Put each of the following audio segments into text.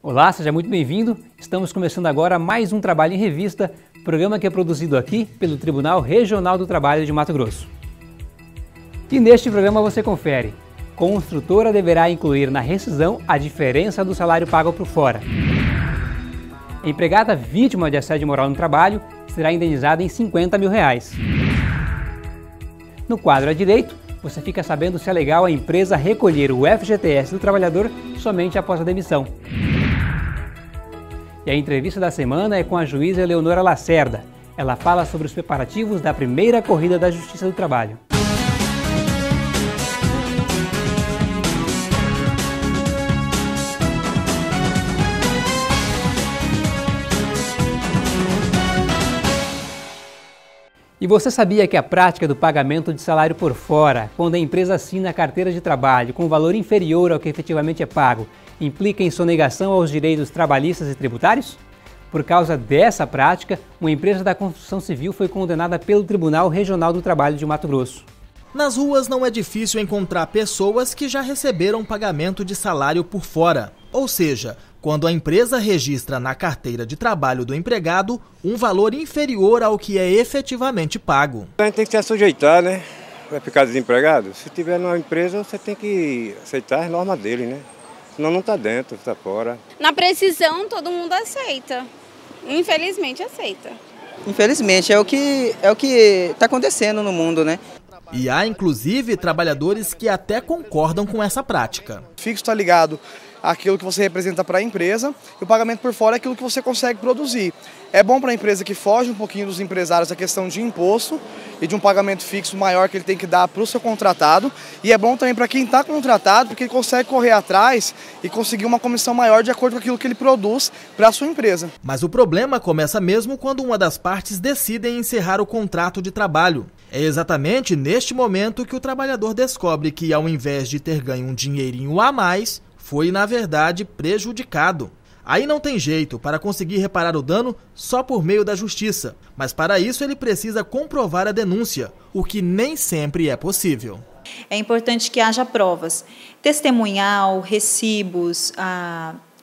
Olá, seja muito bem-vindo. Estamos começando agora mais um Trabalho em Revista, programa que é produzido aqui pelo Tribunal Regional do Trabalho de Mato Grosso. E neste programa você confere: construtora deverá incluir na rescisão a diferença do salário pago por fora. Empregada vítima de assédio moral no trabalho será indenizada em R$50 mil. No quadro à direito, você fica sabendo se é legal a empresa recolher o FGTS do trabalhador somente após a demissão. E a entrevista da semana é com a juíza Eleonora Lacerda. Ela fala sobre os preparativos da primeira corrida da Justiça do Trabalho. E você sabia que a prática do pagamento de salário por fora, quando a empresa assina a carteira de trabalho com valor inferior ao que efetivamente é pago, implica em sonegação aos direitos trabalhistas e tributários? Por causa dessa prática, uma empresa da construção civil foi condenada pelo Tribunal Regional do Trabalho de Mato Grosso. Nas ruas não é difícil encontrar pessoas que já receberam pagamento de salário por fora, ou seja, quando a empresa registra na carteira de trabalho do empregado um valor inferior ao que é efetivamente pago. A gente tem que se sujeitar, né? Vai ficar desempregado? Se tiver numa empresa, você tem que aceitar as normas dele, né? Senão não está dentro, está fora. Na precisão, todo mundo aceita. Infelizmente, aceita. Infelizmente, é o que está acontecendo no mundo, né? E há, inclusive, trabalhadores que até concordam com essa prática. O fixo está ligado àquilo que você representa para a empresa e o pagamento por fora é aquilo que você consegue produzir. É bom para a empresa que foge um pouquinho dos empresários a questão de imposto e de um pagamento fixo maior que ele tem que dar para o seu contratado. E é bom também para quem está contratado, porque ele consegue correr atrás e conseguir uma comissão maior de acordo com aquilo que ele produz para a sua empresa. Mas o problema começa mesmo quando uma das partes decide encerrar o contrato de trabalho. É exatamente neste momento que o trabalhador descobre que, ao invés de ter ganho um dinheirinho a mais, foi, na verdade, prejudicado. Aí não tem jeito, para conseguir reparar o dano só por meio da justiça. Mas para isso ele precisa comprovar a denúncia, o que nem sempre é possível. É importante que haja provas, testemunhal, recibos,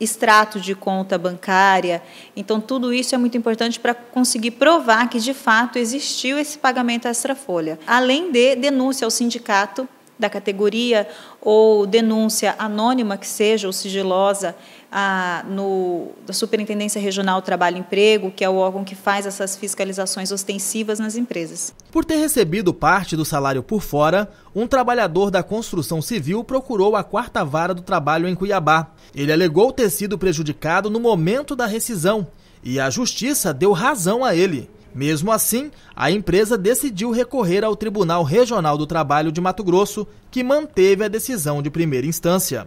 extrato de conta bancária. Então tudo isso é muito importante para conseguir provar que de fato existiu esse pagamento extra-folha. Além de denúncia ao sindicato da categoria ou denúncia anônima que seja, ou sigilosa, da Superintendência Regional do Trabalho e Emprego, que é o órgão que faz essas fiscalizações ostensivas nas empresas. Por ter recebido parte do salário por fora, um trabalhador da construção civil procurou a 4ª Vara do Trabalho em Cuiabá. Ele alegou ter sido prejudicado no momento da rescisão e a justiça deu razão a ele. Mesmo assim, a empresa decidiu recorrer ao Tribunal Regional do Trabalho de Mato Grosso, que manteve a decisão de primeira instância.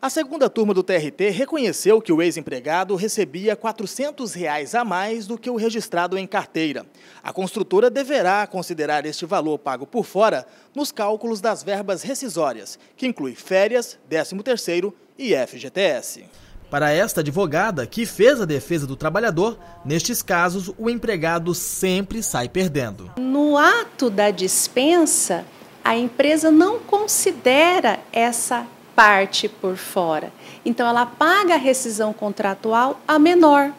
A segunda turma do TRT reconheceu que o ex-empregado recebia R$ 400 a mais do que o registrado em carteira. A construtora deverá considerar este valor pago por fora nos cálculos das verbas rescisórias, que inclui férias, 13º e FGTS. Para esta advogada, que fez a defesa do trabalhador, nestes casos o empregado sempre sai perdendo. No ato da dispensa, a empresa não considera essa parte por fora. Então ela paga a rescisão contratual a menor,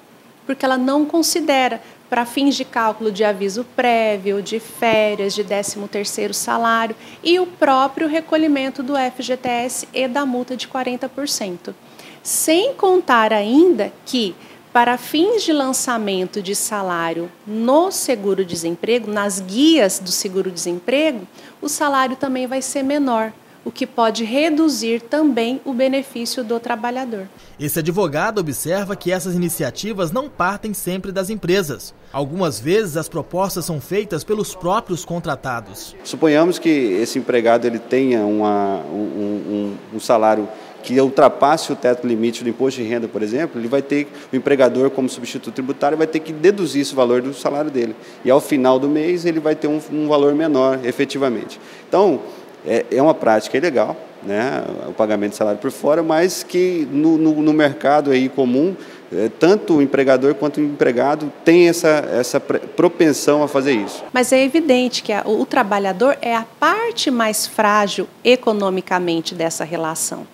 porque ela não considera para fins de cálculo de aviso prévio, de férias, de 13º salário e o próprio recolhimento do FGTS e da multa de 40%. Sem contar ainda que, para fins de lançamento de salário no seguro-desemprego, nas guias do seguro-desemprego, o salário também vai ser menor, o que pode reduzir também o benefício do trabalhador. Esse advogado observa que essas iniciativas não partem sempre das empresas. Algumas vezes as propostas são feitas pelos próprios contratados. Suponhamos que esse empregado ele tenha um salário que ultrapasse o teto limite do imposto de renda, por exemplo, ele vai ter, o empregador como substituto tributário vai ter que deduzir esse valor do salário dele. E ao final do mês ele vai ter um valor menor, efetivamente. Então, é uma prática ilegal, né, o pagamento de salário por fora, mas que no mercado aí comum, tanto o empregador quanto o empregado tem essa propensão a fazer isso. Mas é evidente que o trabalhador é a parte mais frágil economicamente dessa relação.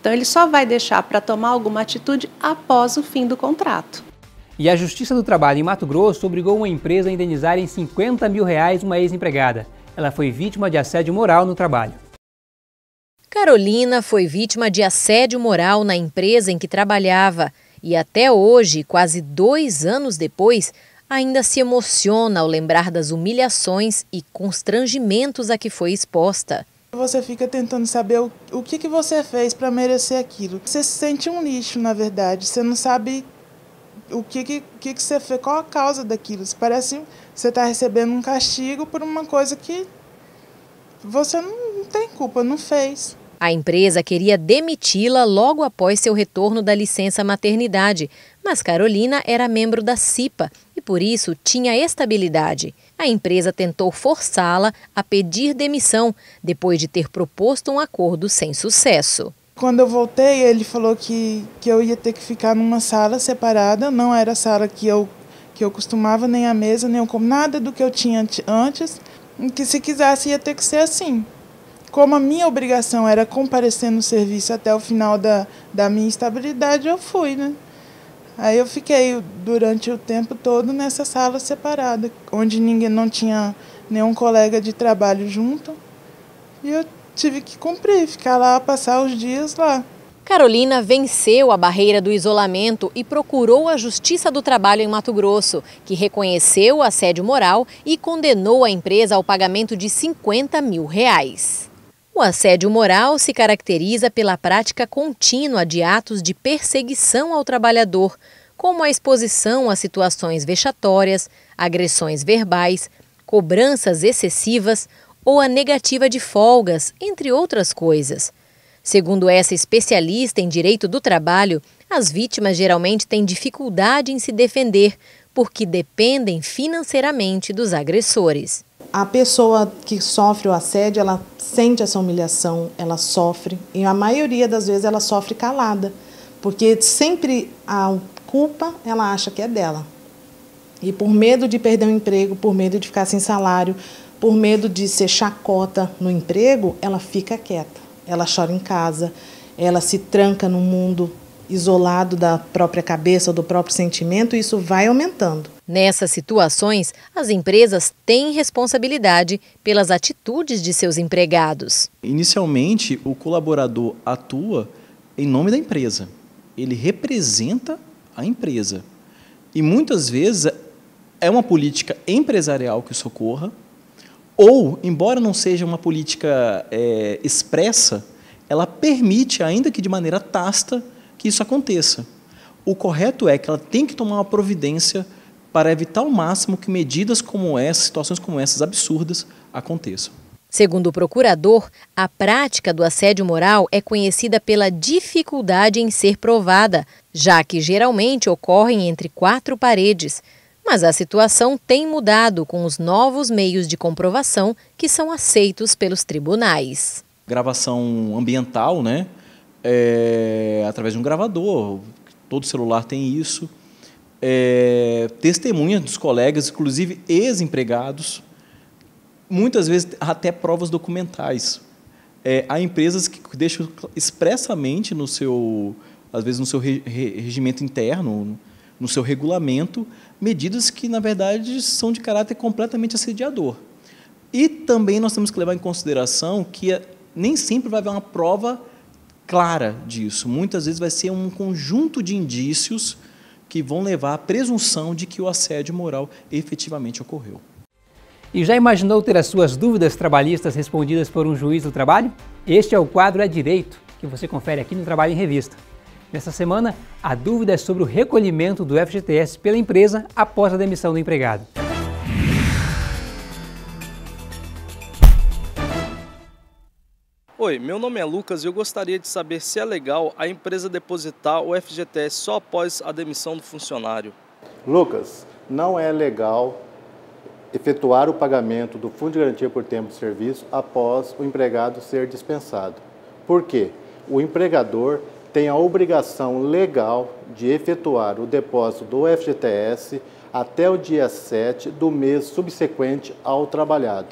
Então, ele só vai deixar para tomar alguma atitude após o fim do contrato. E a Justiça do Trabalho em Mato Grosso obrigou uma empresa a indenizar em R$50 mil uma ex-empregada. Ela foi vítima de assédio moral no trabalho. Carolina foi vítima de assédio moral na empresa em que trabalhava e até hoje, quase 2 anos depois, ainda se emociona ao lembrar das humilhações e constrangimentos a que foi exposta. Você fica tentando saber o que você fez para merecer aquilo. Você se sente um lixo, na verdade. Você não sabe o que você fez, qual a causa daquilo. Parece que você está recebendo um castigo por uma coisa que você não tem culpa, não fez. A empresa queria demiti-la logo após seu retorno da licença maternidade, mas Carolina era membro da CIPA e, por isso, tinha estabilidade. A empresa tentou forçá-la a pedir demissão, depois de ter proposto um acordo sem sucesso. Quando eu voltei, ele falou que eu ia ter que ficar numa sala separada, não era a sala que eu costumava, nem a mesa, nem nada do que eu tinha antes, que se quisesse ia ter que ser assim. Como a minha obrigação era comparecer no serviço até o final da minha estabilidade, eu fui, né? Aí eu fiquei durante o tempo todo nessa sala separada, onde não tinha nenhum colega de trabalho junto. E eu tive que cumprir, ficar lá, passar os dias lá. Carolina venceu a barreira do isolamento e procurou a Justiça do Trabalho em Mato Grosso, que reconheceu o assédio moral e condenou a empresa ao pagamento de R$50 mil. O assédio moral se caracteriza pela prática contínua de atos de perseguição ao trabalhador, como a exposição a situações vexatórias, agressões verbais, cobranças excessivas ou a negativa de folgas, entre outras coisas. Segundo essa especialista em direito do trabalho, as vítimas geralmente têm dificuldade em se defender, porque dependem financeiramente dos agressores. A pessoa que sofre o assédio, ela sente essa humilhação, ela sofre, e a maioria das vezes ela sofre calada, porque sempre a culpa ela acha que é dela. E por medo de perder o emprego, por medo de ficar sem salário, por medo de ser chacota no emprego, ela fica quieta, ela chora em casa, ela se tranca no mundo isolado da própria cabeça ou do próprio sentimento, e isso vai aumentando. Nessas situações, as empresas têm responsabilidade pelas atitudes de seus empregados. Inicialmente, o colaborador atua em nome da empresa. Ele representa a empresa. E muitas vezes é uma política empresarial que socorra, ou, embora não seja uma política expressa, ela permite, ainda que de maneira tácita, que isso aconteça. O correto é que ela tem que tomar uma providência para evitar ao máximo que medidas como essa, situações como essas absurdas, aconteçam. Segundo o procurador, a prática do assédio moral é conhecida pela dificuldade em ser provada, já que geralmente ocorrem entre 4 paredes. Mas a situação tem mudado com os novos meios de comprovação que são aceitos pelos tribunais. Gravação ambiental, né? Através de um gravador, todo celular tem isso. Testemunhas dos colegas, inclusive ex-empregados, muitas vezes até provas documentais. Há empresas que deixam expressamente no seu, às vezes no seu regimento interno, no seu regulamento, medidas que, na verdade, são de caráter completamente assediador. E também nós temos que levar em consideração que nem sempre vai haver uma prova clara disso. Muitas vezes vai ser um conjunto de indícios que vão levar à presunção de que o assédio moral efetivamente ocorreu. E já imaginou ter as suas dúvidas trabalhistas respondidas por um juiz do trabalho? Este é o quadro É Direito, que você confere aqui no Trabalho em Revista. Nesta semana, a dúvida é sobre o recolhimento do FGTS pela empresa após a demissão do empregado. Oi, meu nome é Lucas e eu gostaria de saber se é legal a empresa depositar o FGTS só após a demissão do funcionário. Lucas, não é legal efetuar o pagamento do Fundo de Garantia por Tempo de Serviço após o empregado ser dispensado. Por quê? O empregador tem a obrigação legal de efetuar o depósito do FGTS até o dia 7 do mês subsequente ao trabalhado.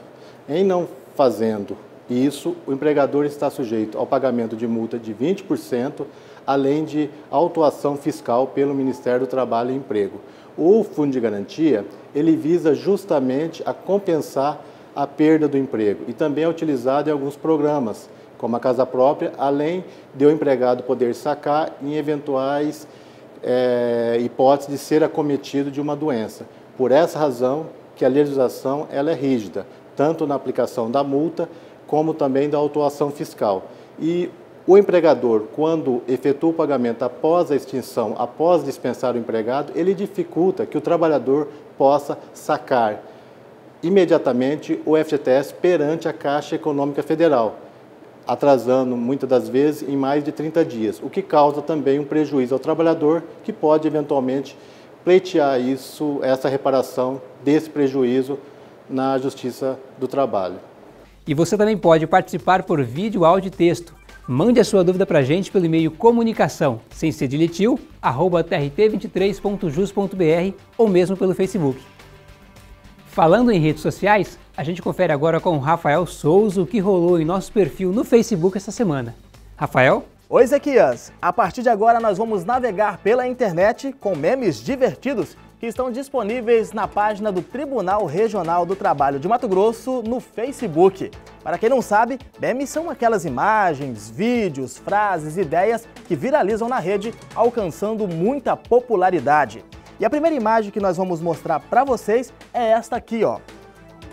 Em não fazendo E isso, o empregador está sujeito ao pagamento de multa de 20%, além de autuação fiscal pelo Ministério do Trabalho e Emprego. O Fundo de Garantia, ele visa justamente a compensar a perda do emprego e também é utilizado em alguns programas, como a Casa Própria, além de o empregado poder sacar em eventuais hipóteses de ser acometido de uma doença. Por essa razão que a legislação ela é rígida, tanto na aplicação da multa, como também da autuação fiscal. E o empregador, quando efetua o pagamento após a extinção, após dispensar o empregado, ele dificulta que o trabalhador possa sacar imediatamente o FGTS perante a Caixa Econômica Federal, atrasando muitas das vezes em mais de 30 dias, o que causa também um prejuízo ao trabalhador que pode eventualmente pleitear essa reparação desse prejuízo na Justiça do Trabalho. E você também pode participar por vídeo, áudio e texto. Mande a sua dúvida para a gente pelo e-mail comunicação, sem ser de litil, @trt23.jus.br ou mesmo pelo Facebook. Falando em redes sociais, a gente confere agora com o Rafael Souza o que rolou em nosso perfil no Facebook essa semana. Rafael? Oi, Ezequias! A partir de agora nós vamos navegar pela internet com memes divertidos que estão disponíveis na página do Tribunal Regional do Trabalho de Mato Grosso no Facebook. Para quem não sabe, memes são aquelas imagens, vídeos, frases, ideias que viralizam na rede, alcançando muita popularidade. E a primeira imagem que nós vamos mostrar para vocês é esta aqui, ó.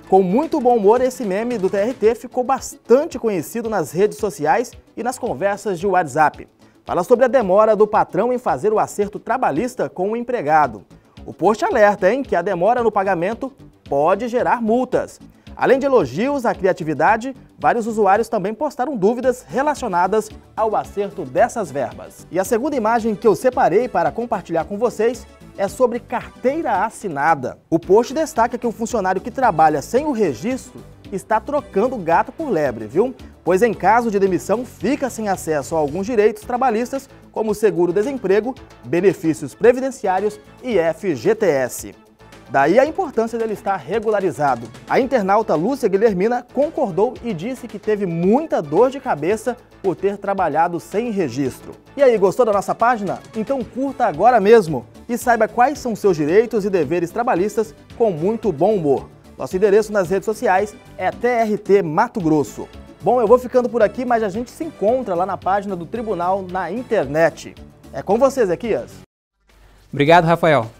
Com muito bom humor, esse meme do TRT ficou bastante conhecido nas redes sociais e nas conversas de WhatsApp. Fala sobre a demora do patrão em fazer o acerto trabalhista com o empregado. O post alerta, que a demora no pagamento pode gerar multas. Além de elogios à criatividade, vários usuários também postaram dúvidas relacionadas ao acerto dessas verbas. E a segunda imagem que eu separei para compartilhar com vocês é sobre carteira assinada. O post destaca que o funcionário que trabalha sem o registro está trocando gato por lebre, viu? Pois em caso de demissão fica sem acesso a alguns direitos trabalhistas, como seguro-desemprego, benefícios previdenciários e FGTS. Daí a importância dele estar regularizado. A internauta Lúcia Guilhermina concordou e disse que teve muita dor de cabeça por ter trabalhado sem registro. E aí, gostou da nossa página? Então curta agora mesmo e saiba quais são seus direitos e deveres trabalhistas com muito bom humor. Nosso endereço nas redes sociais é TRT Mato Grosso. Bom, eu vou ficando por aqui, mas a gente se encontra lá na página do tribunal na internet. É com você, Ezequias. Obrigado, Rafael.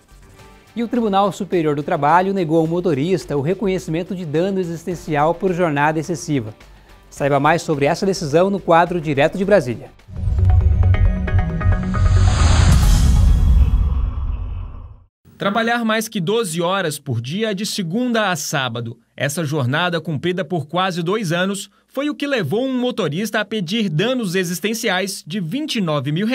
E o Tribunal Superior do Trabalho negou ao motorista o reconhecimento de dano existencial por jornada excessiva. Saiba mais sobre essa decisão no quadro Direto de Brasília. Trabalhar mais que 12 horas por dia de segunda a sábado. Essa jornada, cumprida por quase 2 anos, foi o que levou um motorista a pedir danos existenciais de R$ 29 mil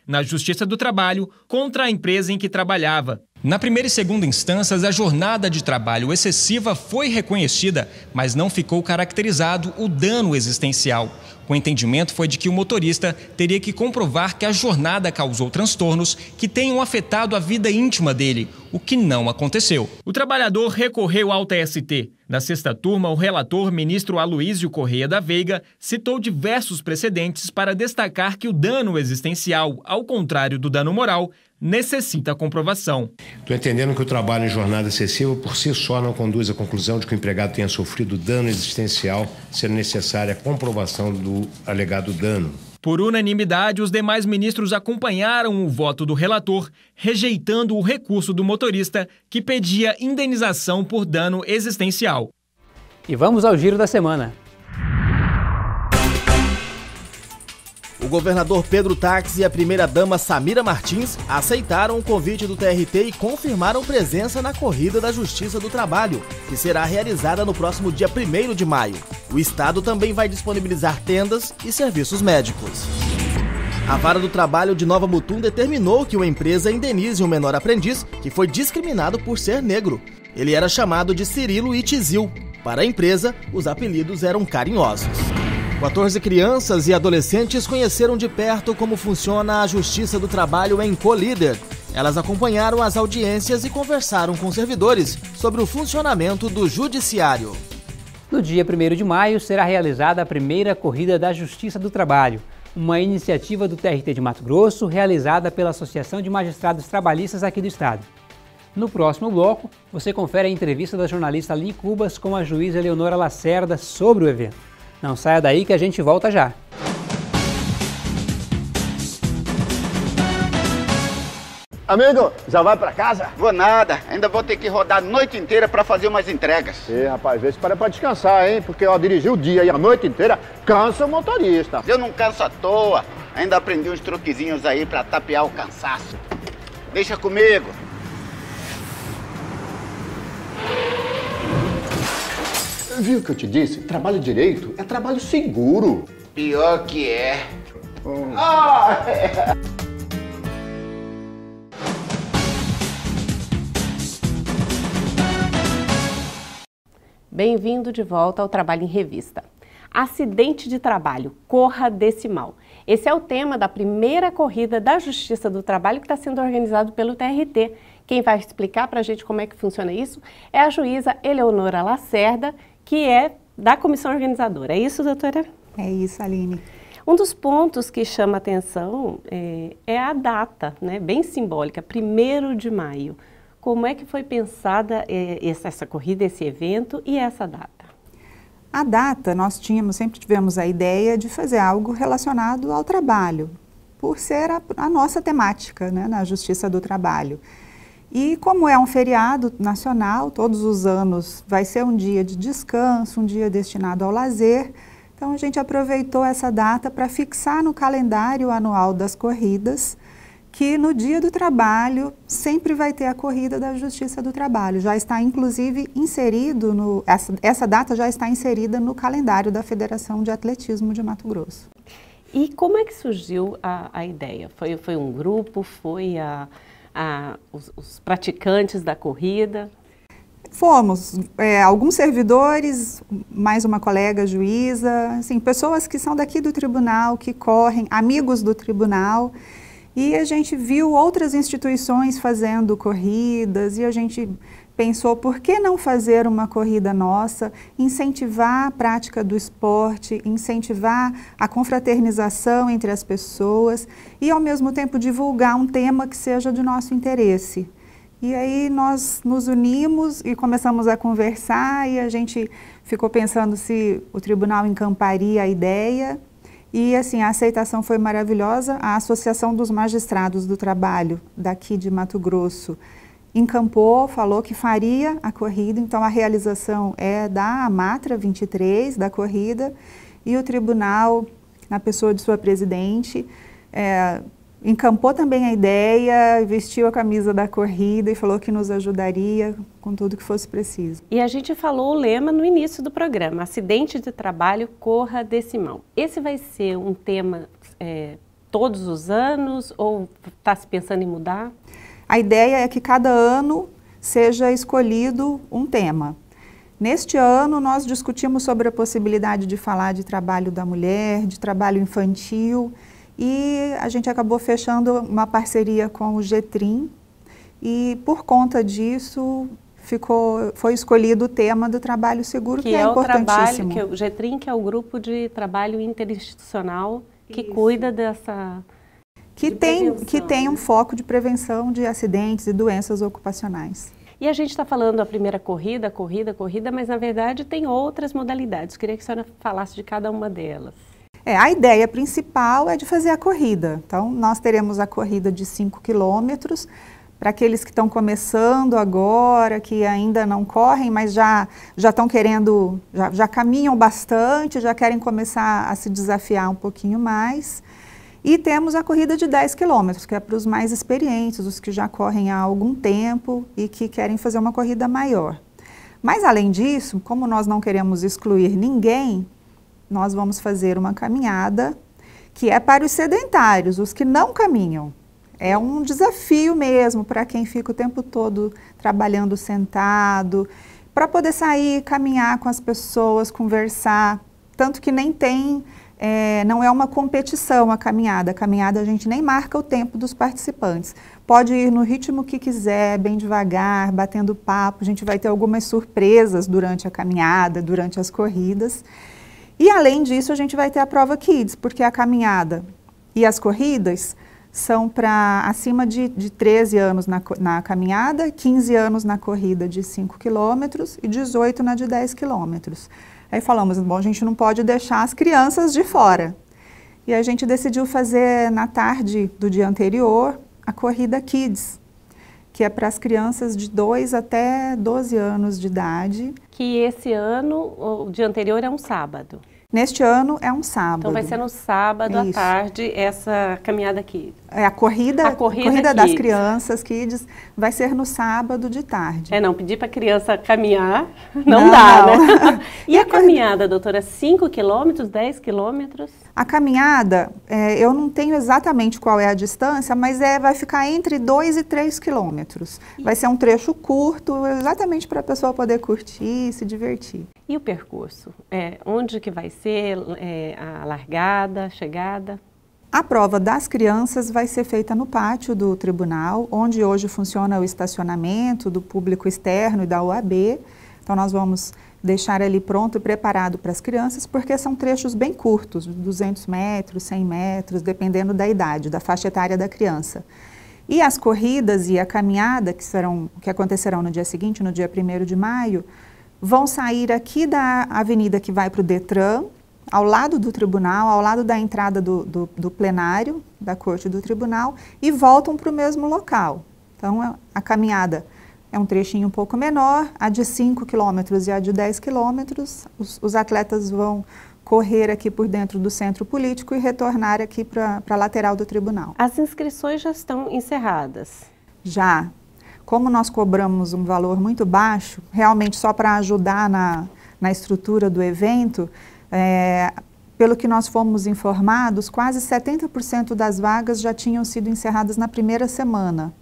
na Justiça do Trabalho contra a empresa em que trabalhava. Na primeira e segunda instâncias, a jornada de trabalho excessiva foi reconhecida, mas não ficou caracterizado o dano existencial. O entendimento foi de que o motorista teria que comprovar que a jornada causou transtornos que tenham afetado a vida íntima dele, o que não aconteceu. O trabalhador recorreu ao TST. Na sexta turma, o relator, ministro Aloísio Correia da Veiga, citou diversos precedentes para destacar que o dano existencial, ao contrário do dano moral, necessita comprovação. Estou entendendo que o trabalho em jornada excessiva por si só não conduz à conclusão de que o empregado tenha sofrido dano existencial, sendo necessária a comprovação do alegado dano. Por unanimidade, os demais ministros acompanharam o voto do relator, rejeitando o recurso do motorista, que pedia indenização por dano existencial. E vamos ao giro da semana. O governador Pedro Táxi e a primeira-dama Samira Martins aceitaram o convite do TRT e confirmaram presença na Corrida da Justiça do Trabalho, que será realizada no próximo dia 1º de maio. O Estado também vai disponibilizar tendas e serviços médicos. A Vara do Trabalho de Nova Mutum determinou que uma empresa indenize um menor aprendiz que foi discriminado por ser negro. Ele era chamado de Cirilo Itizil. Para a empresa, os apelidos eram carinhosos. 14 crianças e adolescentes conheceram de perto como funciona a Justiça do Trabalho em Colíder. Elas acompanharam as audiências e conversaram com servidores sobre o funcionamento do judiciário. No dia 1º de maio será realizada a primeira Corrida da Justiça do Trabalho, uma iniciativa do TRT de Mato Grosso realizada pela Associação de Magistrados Trabalhistas aqui do estado. No próximo bloco, você confere a entrevista da jornalista Aline Cubas com a juíza Eleonora Lacerda sobre o evento. Não saia daí que a gente volta já. Amigo, já vai pra casa? Vou nada, ainda vou ter que rodar a noite inteira pra fazer umas entregas. Rapaz, vê se para pra descansar, hein? Porque eu dirigi o dia e a noite inteira, cansa o motorista. Eu não canso à toa, ainda aprendi uns truquezinhos aí pra tapear o cansaço. Deixa comigo. Viu o que eu te disse? Trabalho direito é trabalho seguro. Pior que é. Bem-vindo de volta ao Trabalho em Revista. Acidente de trabalho, corra desse mal. Esse é o tema da primeira corrida da Justiça do Trabalho que está sendo organizado pelo TRT. Quem vai explicar para a gente como é que funciona isso é a juíza Eleonora Lacerda, que é da comissão organizadora. É isso, doutora? É isso, Aline. Um dos pontos que chama atenção é a data, né, bem simbólica, 1º de maio. Como é que foi pensada essa corrida, esse evento e essa data? A data, nós sempre tivemos a ideia de fazer algo relacionado ao trabalho, por ser a nossa temática, né, na Justiça do Trabalho. E como é um feriado nacional, todos os anos vai ser um dia de descanso, um dia destinado ao lazer, então a gente aproveitou essa data para fixar no calendário anual das corridas, que no dia do trabalho sempre vai ter a corrida da Justiça do Trabalho. Já está inclusive inserido, essa data já está inserida no calendário da Federação de Atletismo de Mato Grosso. E como é que surgiu a ideia? Foi um grupo, foi os praticantes da corrida? Fomos alguns servidores, mais uma colega juíza, assim, pessoas que são daqui do tribunal, que correm, amigos do tribunal. E a gente viu outras instituições fazendo corridas e a gente pensou, por que não fazer uma corrida nossa, incentivar a prática do esporte, incentivar a confraternização entre as pessoas e, ao mesmo tempo, divulgar um tema que seja de nosso interesse. E aí nós nos unimos e começamos a conversar e a gente ficou pensando se o tribunal encamparia a ideia. E assim, a aceitação foi maravilhosa. A Associação dos Magistrados do Trabalho daqui de Mato Grosso encampou, falou que faria a corrida, então a realização é da Amatra 23, da corrida, e o tribunal, na pessoa de sua presidente, encampou também a ideia, vestiu a camisa da corrida e falou que nos ajudaria com tudo que fosse preciso. E a gente falou o lema no início do programa, acidente de trabalho, corra desse mal. Esse vai ser um tema todos os anos ou está se pensando em mudar? A ideia é que cada ano seja escolhido um tema. Neste ano nós discutimos sobre a possibilidade de falar de trabalho da mulher, de trabalho infantil, e a gente acabou fechando uma parceria com o Getrim e por conta disso foi escolhido o tema do trabalho seguro, que é importantíssimo. O Getrim, que é o grupo de trabalho interinstitucional que cuida dessa... Que tem um foco de prevenção de acidentes e doenças ocupacionais. E a gente está falando a primeira corrida, mas na verdade tem outras modalidades. Queria que a senhora falasse de cada uma delas. A ideia principal é de fazer a corrida. Então, nós teremos a corrida de 5 quilômetros, para aqueles que estão começando agora, que ainda não correm, mas já estão querendo, já caminham bastante, já querem começar a se desafiar um pouquinho mais. E temos a corrida de 10 quilômetros, que é para os mais experientes, os que já correm há algum tempo e que querem fazer uma corrida maior. Mas, além disso, como nós não queremos excluir ninguém, nós vamos fazer uma caminhada que é para os sedentários, os que não caminham. É um desafio mesmo para quem fica o tempo todo trabalhando sentado, para poder sair, caminhar com as pessoas, conversar, tanto que nem tem não é uma competição a caminhada a gente nem marca o tempo dos participantes. Pode ir no ritmo que quiser, bem devagar, batendo papo, a gente vai ter algumas surpresas durante a caminhada, durante as corridas. E além disso, a gente vai ter a prova Kids, porque a caminhada e as corridas são para acima de 13 anos na caminhada, 15 anos na corrida de 5 quilômetros e 18 na de 10 quilômetros. Aí falamos, bom, a gente não pode deixar as crianças de fora. E a gente decidiu fazer na tarde do dia anterior a corrida Kids, que é para as crianças de 2 até 12 anos de idade. Que esse ano, o dia anterior é um sábado. Neste ano é um sábado. Então vai ser no sábado à tarde essa caminhada Kids. A corrida das crianças Kids vai ser no sábado de tarde. Não, pedir para a criança caminhar não dá, né? E a caminhada, doutora, 5 quilômetros, 10 quilômetros? A caminhada, eu não tenho exatamente qual é a distância, mas vai ficar entre 2 e 3 quilômetros. Vai ser um trecho curto, exatamente para a pessoa poder curtir, se divertir. E o percurso? Onde que vai ser a largada, a chegada? A prova das crianças vai ser feita no pátio do tribunal, onde hoje funciona o estacionamento do público externo e da OAB. Então nós vamos deixar ali pronto e preparado para as crianças, porque são trechos bem curtos, 200 metros, 100 metros, dependendo da idade, da faixa etária da criança. E as corridas e a caminhada, que acontecerão no dia seguinte, no dia 1º de maio, vão sair aqui da avenida que vai para o Detran, ao lado do tribunal, ao lado da entrada do plenário, da corte do tribunal, e voltam para o mesmo local. Então, a caminhada é um trechinho um pouco menor, a de 5 quilômetros e a de 10 quilômetros. Os atletas vão correr aqui por dentro do centro político e retornar aqui para a lateral do tribunal. As inscrições já estão encerradas? Já. Como nós cobramos um valor muito baixo, realmente só para ajudar na estrutura do evento, pelo que nós fomos informados, quase 70% das vagas já tinham sido encerradas na primeira semana.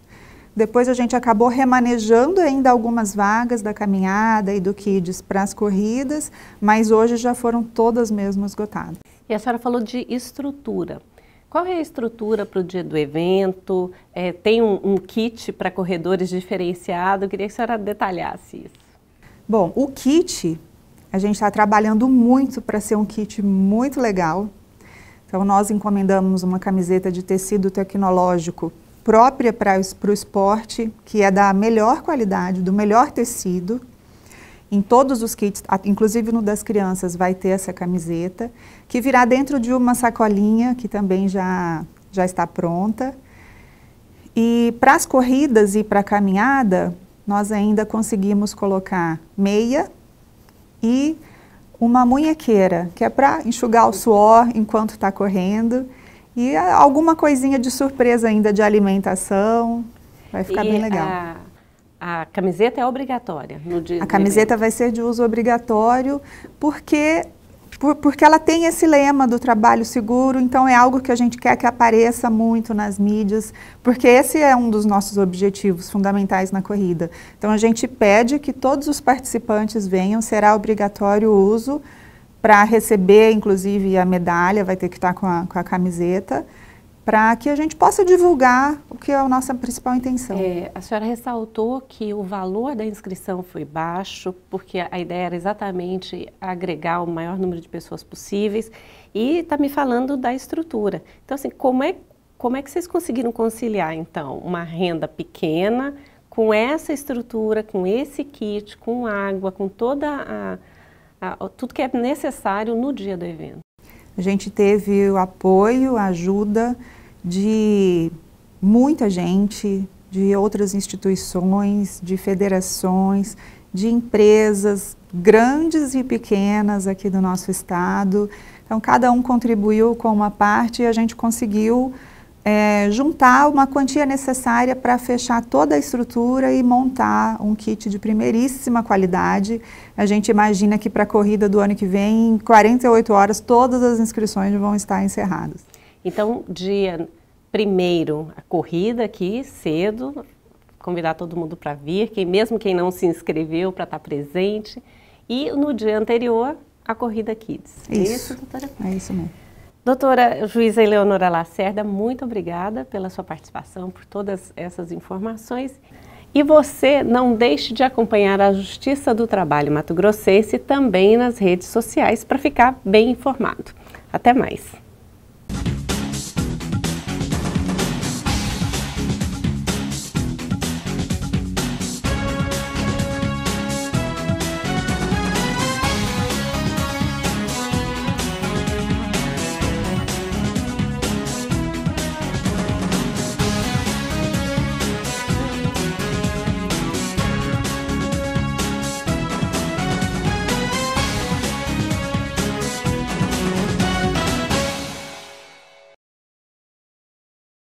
Depois a gente acabou remanejando ainda algumas vagas da caminhada e do Kids para as corridas, mas hoje já foram todas mesmo esgotadas. E a senhora falou de estrutura. Qual é a estrutura para o dia do evento? Tem um kit para corredores diferenciado? Eu queria que a senhora detalhasse isso. Bom, o kit, a gente está trabalhando muito para ser um kit muito legal. Então, nós encomendamos uma camiseta de tecido tecnológico própria para o esporte, que é da melhor qualidade, do melhor tecido. Em todos os kits, inclusive no das crianças, vai ter essa camiseta, que virá dentro de uma sacolinha, que também já está pronta. E para as corridas e para a caminhada, nós ainda conseguimos colocar meia e uma munhequeira, que é para enxugar o suor enquanto está correndo. E alguma coisinha de surpresa ainda de alimentação, vai ficar bem legal. A camiseta é obrigatória no dia? A camiseta vai ser de uso obrigatório porque ela tem esse lema do trabalho seguro, então é algo que a gente quer que apareça muito nas mídias, porque esse é um dos nossos objetivos fundamentais na corrida. Então a gente pede que todos os participantes venham, será obrigatório o uso, para receber, inclusive, a medalha, vai ter que estar com a camiseta, para que a gente possa divulgar o que é a nossa principal intenção. A senhora ressaltou que o valor da inscrição foi baixo, porque a ideia era exatamente agregar o maior número de pessoas possíveis, e está me falando da estrutura. Então, assim, como é que vocês conseguiram conciliar, então, uma renda pequena com essa estrutura, com esse kit, com água, com toda tudo que é necessário no dia do evento? A gente teve o apoio, a ajuda de muita gente, de outras instituições, de federações, de empresas grandes e pequenas aqui do nosso estado. Então, cada um contribuiu com uma parte e a gente conseguiu juntar uma quantia necessária para fechar toda a estrutura e montar um kit de primeiríssima qualidade. A gente imagina que para a corrida do ano que vem, em 48 horas, todas as inscrições vão estar encerradas. Então, dia 1º, a corrida aqui, cedo, convidar todo mundo para vir, mesmo quem não se inscreveu, para estar presente. E no dia anterior, a corrida Kids. Isso, doutora? É isso mesmo. Doutora juíza Eleonora Lacerda, muito obrigada pela sua participação, por todas essas informações. E você não deixe de acompanhar a Justiça do Trabalho Mato Grossense também nas redes sociais para ficar bem informado. Até mais!